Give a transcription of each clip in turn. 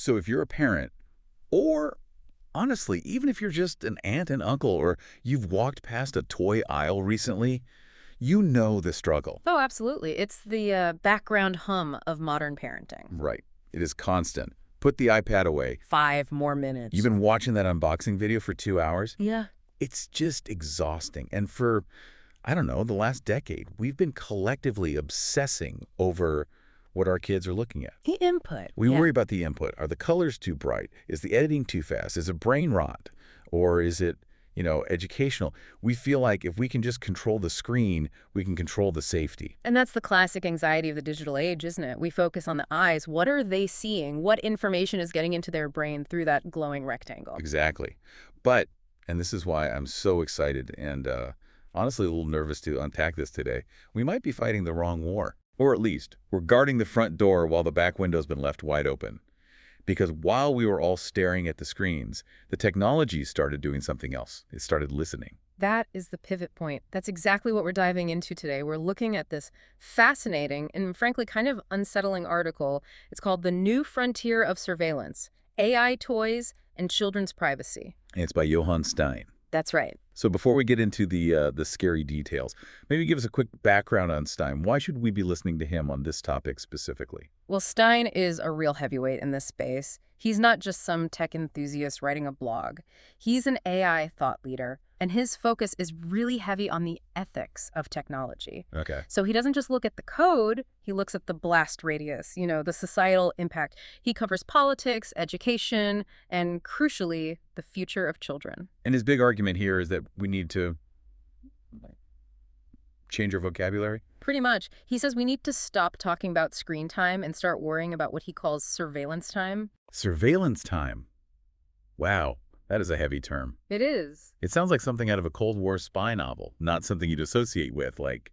So if you're a parent, or honestly, even if you're just an aunt and uncle, or you've walked past a toy aisle recently, you know the struggle. Oh, absolutely. It's the background hum of modern parenting. Right. It is constant. Put the iPad away. 5 more minutes. You've been watching that unboxing video for 2 hours? Yeah. It's just exhausting. And for, I don't know, the last decade, we've been collectively obsessing over what our kids are looking at. The input. We worry about the input. Are the colors too bright? Is the editing too fast? Is it brain rot? Or is it, educational? We feel like if we can just control the screen, we can control the safety. And that's the classic anxiety of the digital age, isn't it? We focus on the eyes. What are they seeing? What information is getting into their brain through that glowing rectangle? Exactly. But, and this is why I'm so excited and honestly a little nervous to unpack this today, we might be fighting the wrong war. Or at least, we're guarding the front door while the back window's been left wide open. Because while we were all staring at the screens, the technology started doing something else. It started listening. That is the pivot point. That's exactly what we're diving into today. We're looking at this fascinating and frankly kind of unsettling article. It's called The New Frontier of Surveillance, AI Toys and Children's Privacy. And it's by Johan Steyn. That's right. So before we get into the scary details, maybe give us a quick background on Steyn. Why should we be listening to him on this topic specifically? Well, Steyn is a real heavyweight in this space. He's not just some tech enthusiast writing a blog. He's an AI thought leader, and his focus is really heavy on the ethics of technology. Okay. So he doesn't just look at the code, he looks at the blast radius, the societal impact. He covers politics, education, and crucially, the future of children. And his big argument here is that we need to change our vocabulary? Pretty much. He says we need to stop talking about screen time and start worrying about what he calls surveillance time. Surveillance time. Wow, that is a heavy term. It is. It sounds like something out of a Cold War spy novel, not something you'd associate with, like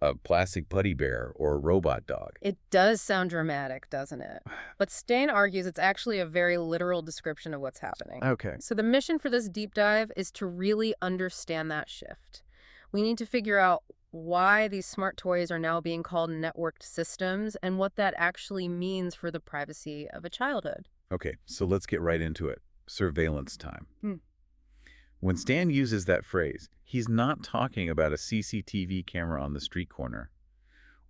a plastic putty bear or a robot dog. It does sound dramatic, doesn't it? But Steyn argues it's actually a very literal description of what's happening. Okay. So the mission for this deep dive is to really understand that shift. We need to figure out why these smart toys are now being called networked systems and what that actually means for the privacy of a childhood. Okay, so let's get right into it. Surveillance time. Hmm. When Stan uses that phrase, he's not talking about a CCTV camera on the street corner.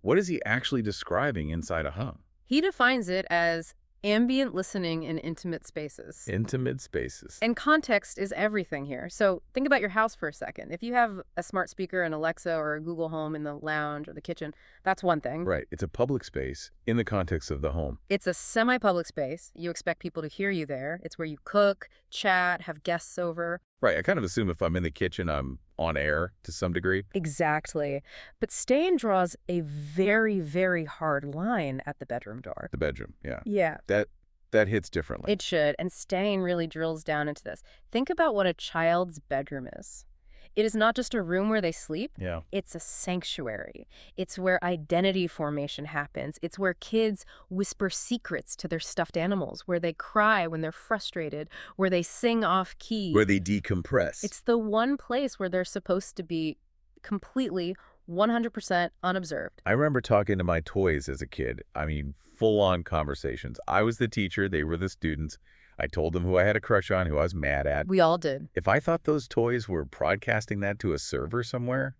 What is he actually describing inside a home? He defines it as ambient listening in intimate spaces. Intimate spaces. And context is everything here. So think about your house for a second. If you have a smart speaker, an Alexa, or a Google Home in the lounge or the kitchen, that's one thing. Right. It's a public space in the context of the home. It's a semi-public space. You expect people to hear you there. It's where you cook, chat, have guests over. Right. I kind of assume if I'm in the kitchen, I'm on air to some degree. Exactly. But Steyn draws a very, very hard line at the bedroom door. The bedroom, yeah. Yeah. That hits differently. It should. And Steyn really drills down into this. Think about what a child's bedroom is. It is not just a room where they sleep. Yeah. It's a sanctuary. It's where identity formation happens. It's where kids whisper secrets to their stuffed animals, where they cry when they're frustrated, where they sing off key. Where they decompress. It's the one place where they're supposed to be completely 100% unobserved. I remember talking to my toys as a kid. I mean, full-on conversations. I was the teacher. They were the students. I told them who I had a crush on, who I was mad at. We all did. If I thought those toys were broadcasting that to a server somewhere,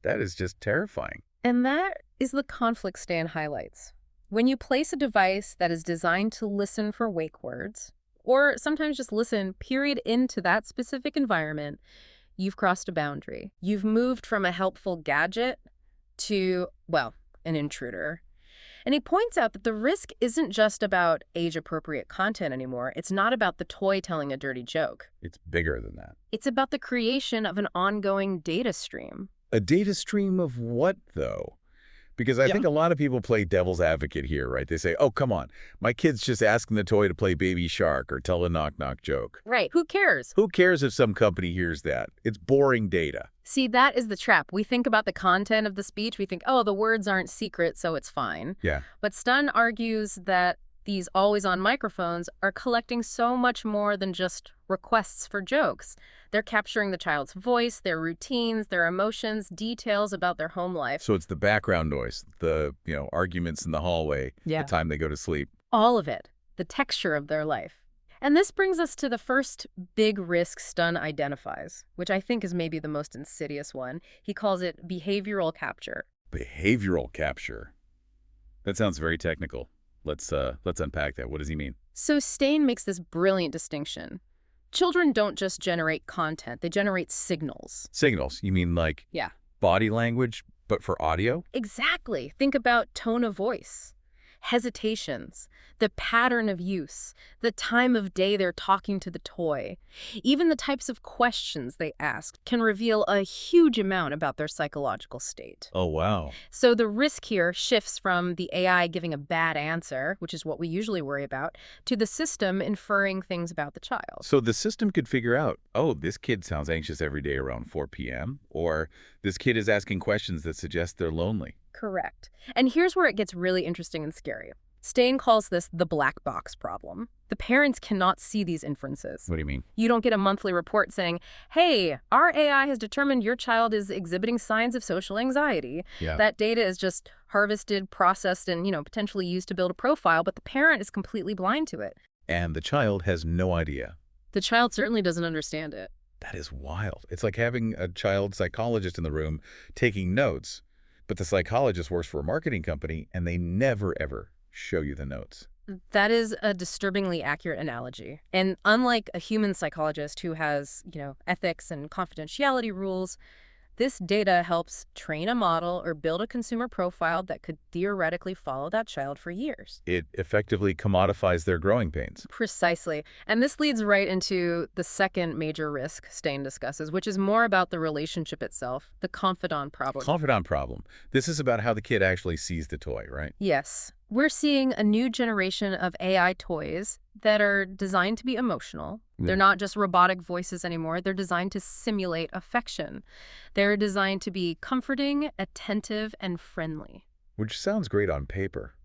that is just terrifying. And that is the conflict Steyn highlights. When you place a device that is designed to listen for wake words, or sometimes just listen, period, into that specific environment, you've crossed a boundary. You've moved from a helpful gadget to, well, an intruder. And he points out that the risk isn't just about age-appropriate content anymore. It's not about the toy telling a dirty joke. It's bigger than that. It's about the creation of an ongoing data stream. A data stream of what, though? Because I think a lot of people play devil's advocate here, right? They say, oh, come on, my kid's just asking the toy to play Baby Shark or tell a knock-knock joke. Right. Who cares? Who cares if some company hears that? It's boring data. See, that is the trap. We think about the content of the speech. We think, oh, the words aren't secret, so it's fine. Yeah. But Steyn argues that these always-on microphones are collecting so much more than just requests for jokes. They're capturing the child's voice, their routines, their emotions, details about their home life. So it's the background noise, the, arguments in the hallway, Yeah. the time they go to sleep. All of it. the texture of their life. And this brings us to the first big risk Steyn identifies, which I think is maybe the most insidious one. He calls it behavioral capture. Behavioral capture. That sounds very technical. Let's unpack that. What does he mean? So Steyn makes this brilliant distinction. Children don't just generate content, they generate signals. Signals. You mean like Yeah. body language, but for audio? Exactly. Think about tone of voice, hesitations, the pattern of use, the time of day they're talking to the toy. Even the types of questions they ask can reveal a huge amount about their psychological state. Oh, wow. So the risk here shifts from the AI giving a bad answer, which is what we usually worry about, to the system inferring things about the child. So the system could figure out, oh, this kid sounds anxious every day around 4 p.m., or this kid is asking questions that suggest they're lonely. Correct. And here's where it gets really interesting and scary. Steyn calls this the black box problem. The parents cannot see these inferences. What do you mean? You don't get a monthly report saying, hey, our AI has determined your child is exhibiting signs of social anxiety. Yeah. That data is just harvested, processed, and, potentially used to build a profile, but the parent is completely blind to it. And the child has no idea. The child certainly doesn't understand it. That is wild. It's like having a child psychologist in the room taking notes, but the psychologist works for a marketing company and they never, ever show you the notes. That is a disturbingly accurate analogy. And unlike a human psychologist who has, ethics and confidentiality rules, this data helps train a model or build a consumer profile that could theoretically follow that child for years. It effectively commodifies their growing pains. Precisely. And this leads right into the second major risk Steyn discusses, which is more about the relationship itself, the confidant problem. Confidant problem. This is about how the kid actually sees the toy, right? Yes. We're seeing a new generation of AI toys that are designed to be emotional. They're not just robotic voices anymore. They're designed to simulate affection. They're designed to be comforting, attentive, and friendly. Which sounds great on paper.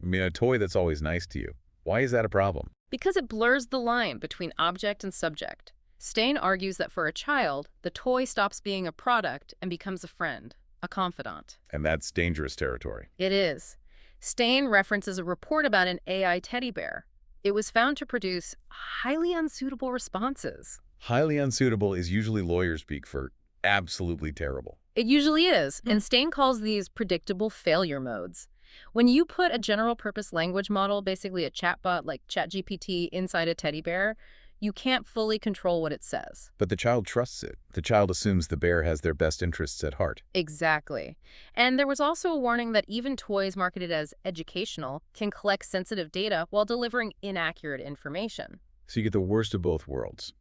I mean, a toy that's always nice to you. Why is that a problem? Because it blurs the line between object and subject. Steyn argues that for a child, the toy stops being a product and becomes a friend, a confidant. And that's dangerous territory. It is. Steyn references a report about an AI teddy bear. It was found to produce highly unsuitable responses. Highly unsuitable is usually lawyer speak for absolutely terrible. It usually is, and Steyn calls these predictable failure modes. When you put a general-purpose language model, basically a chatbot like ChatGPT, inside a teddy bear, you can't fully control what it says. But the child trusts it. The child assumes the bear has their best interests at heart. Exactly. And there was also a warning that even toys marketed as educational can collect sensitive data while delivering inaccurate information. So you get the worst of both worlds.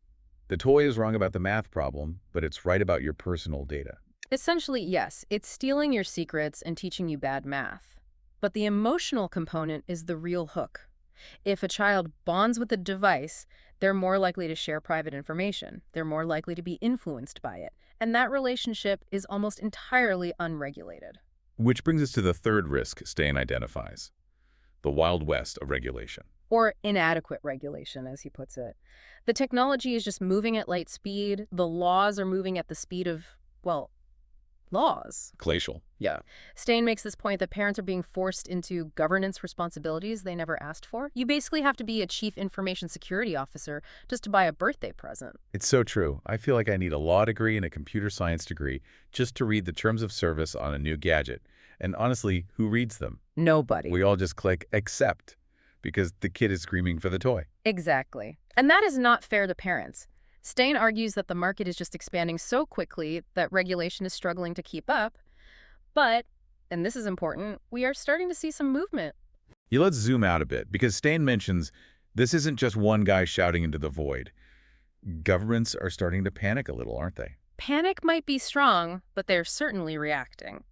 The toy is wrong about the math problem, but it's right about your personal data. Essentially, yes, it's stealing your secrets and teaching you bad math. But the emotional component is the real hook. If a child bonds with a device, they're more likely to share private information. They're more likely to be influenced by it. And that relationship is almost entirely unregulated. Which brings us to the third risk Steyn identifies, the Wild West of regulation. Or inadequate regulation, as he puts it. The technology is just moving at light speed. The laws are moving at the speed of, laws. Glacial. Yeah. Steyn makes this point that parents are being forced into governance responsibilities they never asked for. You basically have to be a chief information security officer just to buy a birthday present. It's so true. I feel like I need a law degree and a computer science degree just to read the terms of service on a new gadget. And honestly, who reads them? Nobody. We all just click accept because the kid is screaming for the toy. Exactly. And that is not fair to parents. Steyn argues that the market is just expanding so quickly that regulation is struggling to keep up. But, and this is important, we are starting to see some movement. Yeah, let's zoom out a bit, because Steyn mentions this isn't just one guy shouting into the void. Governments are starting to panic a little, aren't they? Panic might be strong, but they're certainly reacting.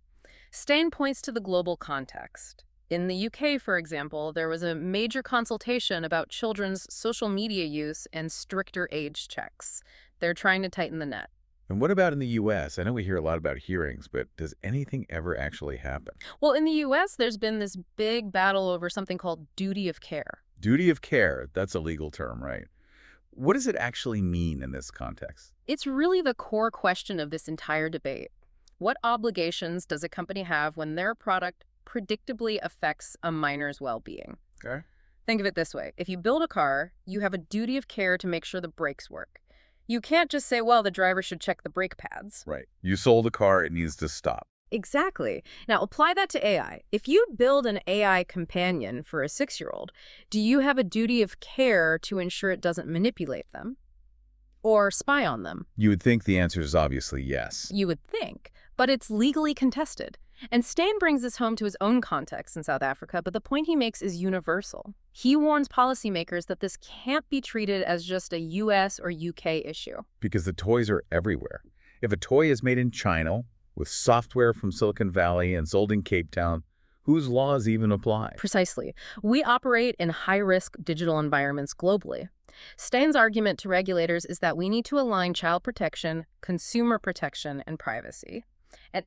Steyn points to the global context. In the UK, for example, there was a major consultation about children's social media use and stricter age checks. They're trying to tighten the net. And what about in the U.S.? I know we hear a lot about hearings, but does anything ever actually happen? Well, in the U.S., there's been this big battle over something called duty of care. Duty of care, that's a legal term, right? What does it actually mean in this context? It's really the core question of this entire debate. What obligations does a company have when their product predictably affects a minor's well-being? Okay. Think of it this way. If you build a car, you have a duty of care to make sure the brakes work. You can't just say, well, the driver should check the brake pads. Right. You sold a car, it needs to stop. Exactly. Now, apply that to AI. If you build an AI companion for a 6-year-old, do you have a duty of care to ensure it doesn't manipulate them or spy on them? You would think the answer is obviously yes. You would think, but it's legally contested. And Steyn brings this home to his own context in South Africa, but the point he makes is universal. He warns policymakers that this can't be treated as just a US or UK issue. Because the toys are everywhere. If a toy is made in China, with software from Silicon Valley and sold in Cape Town, whose laws even apply? Precisely. We operate in high-risk digital environments globally. Steyn's argument to regulators is that we need to align child protection, consumer protection, and privacy.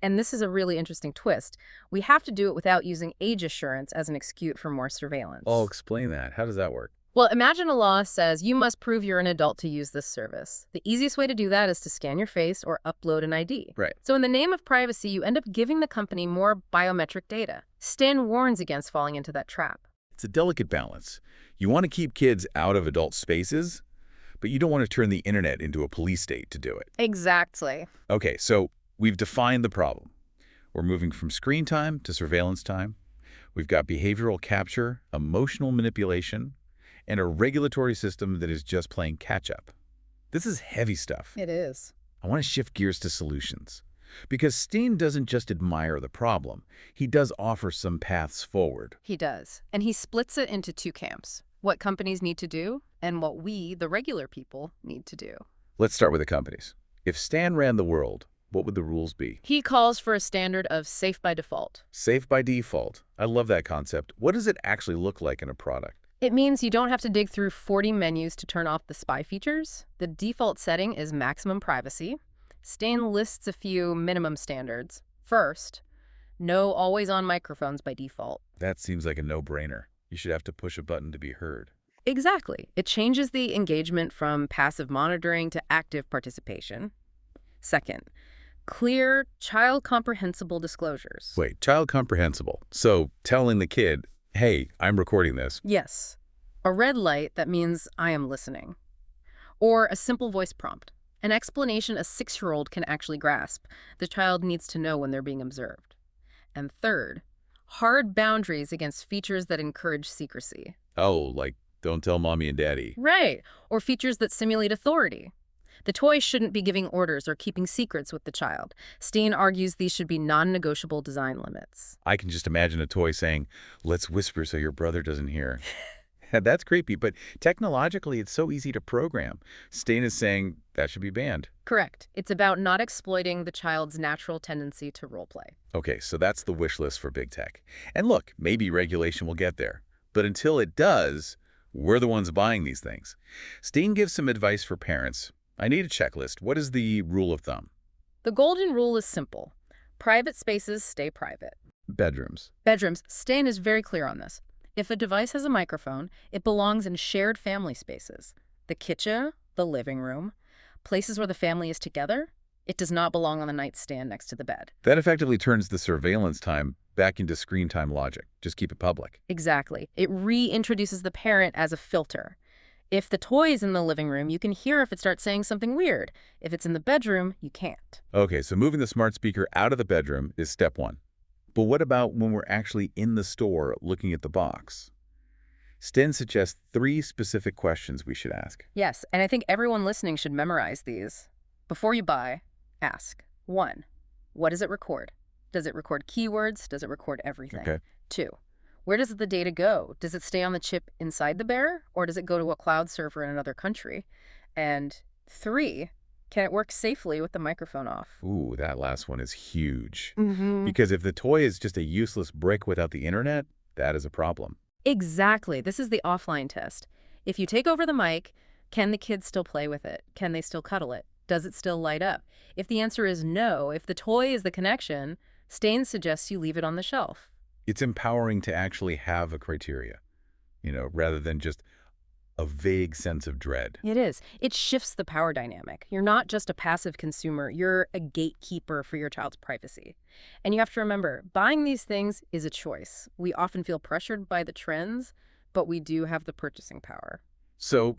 And this is a really interesting twist. We have to do it without using age assurance as an excuse for more surveillance. Oh, explain that. How does that work? Well, imagine a law says you must prove you're an adult to use this service. The easiest way to do that is to scan your face or upload an ID. Right. So in the name of privacy, you end up giving the company more biometric data. Steyn warns against falling into that trap. It's a delicate balance. You want to keep kids out of adult spaces, but you don't want to turn the internet into a police state to do it. Exactly. Okay, so we've defined the problem. We're moving from screen time to surveillance time. We've got behavioral capture, emotional manipulation, and a regulatory system that is just playing catch-up. This is heavy stuff. It is. I want to shift gears to solutions. Because Steyn doesn't just admire the problem, he does offer some paths forward. He does. And he splits it into two camps. What companies need to do and what we, the regular people, need to do. Let's start with the companies. If Steyn ran the world, what would the rules be? He calls for a standard of safe by default. Safe by default. I love that concept. What does it actually look like in a product? It means you don't have to dig through 40 menus to turn off the spy features. The default setting is maximum privacy. Steyn lists a few minimum standards. First, no always-on microphones by default. That seems like a no-brainer. You should have to push a button to be heard. Exactly. It changes the engagement from passive monitoring to active participation. Second, clear, child-comprehensible disclosures. Wait, child comprehensible. So telling the kid, hey, I'm recording this. Yes. A red light that means I am listening. Or a simple voice prompt. An explanation a 6-year-old can actually grasp. The child needs to know when they're being observed. And third, hard boundaries against features that encourage secrecy. Oh, like don't tell mommy and daddy. Right. Or features that simulate authority. The toy shouldn't be giving orders or keeping secrets with the child. Steyn argues these should be non-negotiable design limits. I can just imagine a toy saying, let's whisper so your brother doesn't hear. That's creepy, but technologically it's so easy to program. Steyn is saying that should be banned. Correct. It's about not exploiting the child's natural tendency to roleplay. Okay, so that's the wish list for big tech. And look, maybe regulation will get there. But until it does, we're the ones buying these things. Steyn gives some advice for parents. I need a checklist. What is the rule of thumb? The golden rule is simple. Private spaces stay private. Bedrooms. Bedrooms. Steyn is very clear on this. If a device has a microphone, it belongs in shared family spaces. The kitchen, the living room, places where the family is together. It does not belong on the nightstand next to the bed. That effectively turns the surveillance time back into screen time logic. Just keep it public. Exactly. It reintroduces the parent as a filter. If the toy is in the living room, you can hear if it starts saying something weird. If it's in the bedroom, you can't. Okay, so moving the smart speaker out of the bedroom is step one. But what about when we're actually in the store looking at the box? Steyn suggests 3 specific questions we should ask. Yes, and I think everyone listening should memorize these. Before you buy, ask. 1, what does it record? Does it record keywords? Does it record everything? Okay. 2, where does the data go? Does it stay on the chip inside the bearer, or does it go to a cloud server in another country? And 3, can it work safely with the microphone off? Ooh, that last one is huge. Mm-hmm. Because if the toy is just a useless brick without the internet, that is a problem. Exactly. This is the offline test. If you take over the mic, can the kids still play with it? Can they still cuddle it? Does it still light up? If the answer is no, if the toy is the connection, Steyn suggests you leave it on the shelf. It's empowering to actually have a criteria, rather than just a vague sense of dread. It is. It shifts the power dynamic. You're not just a passive consumer. You're a gatekeeper for your child's privacy. And you have to remember, buying these things is a choice. We often feel pressured by the trends, but we do have the purchasing power. So,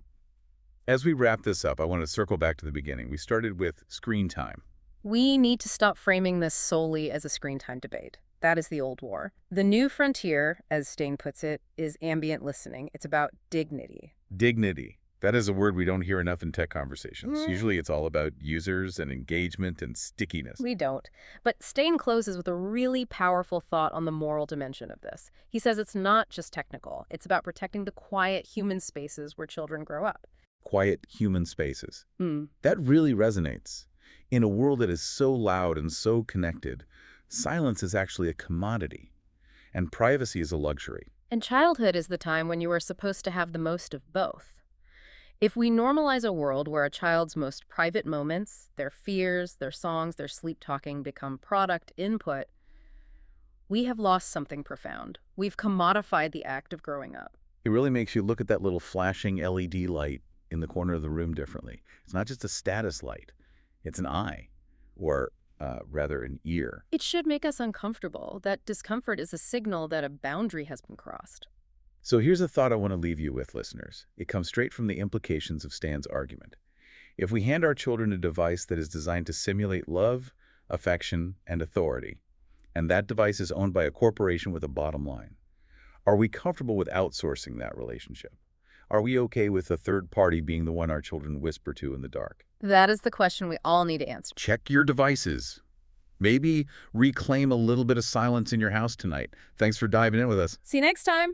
as we wrap this up, I want to circle back to the beginning. We started with screen time. We need to stop framing this solely as a screen time debate. That is the old war. The new frontier, as Steyn puts it, is ambient listening. It's about dignity. Dignity. That is a word we don't hear enough in tech conversations. Mm. Usually it's all about users and engagement and stickiness. We don't. But Steyn closes with a really powerful thought on the moral dimension of this. He says it's not just technical. It's about protecting the quiet human spaces where children grow up. Quiet human spaces. Mm. That really resonates. In a world that is so loud and so connected, silence is actually a commodity, and privacy is a luxury. And childhood is the time when you are supposed to have the most of both. If we normalize a world where a child's most private moments, their fears, their songs, their sleep talking become product input, we have lost something profound. We've commodified the act of growing up. It really makes you look at that little flashing LED light in the corner of the room differently. It's not just a status light. It's an eye, or rather an ear. It should make us uncomfortable. That discomfort is a signal that a boundary has been crossed. So here's a thought I want to leave you with, listeners. It comes straight from the implications of Steyn's argument. If we hand our children a device that is designed to simulate love, affection, and authority, and that device is owned by a corporation with a bottom line, are we comfortable with outsourcing that relationship? Are we okay with a third party being the one our children whisper to in the dark? That is the question we all need to answer. Check your devices. Maybe reclaim a little bit of silence in your house tonight. Thanks for diving in with us. See you next time.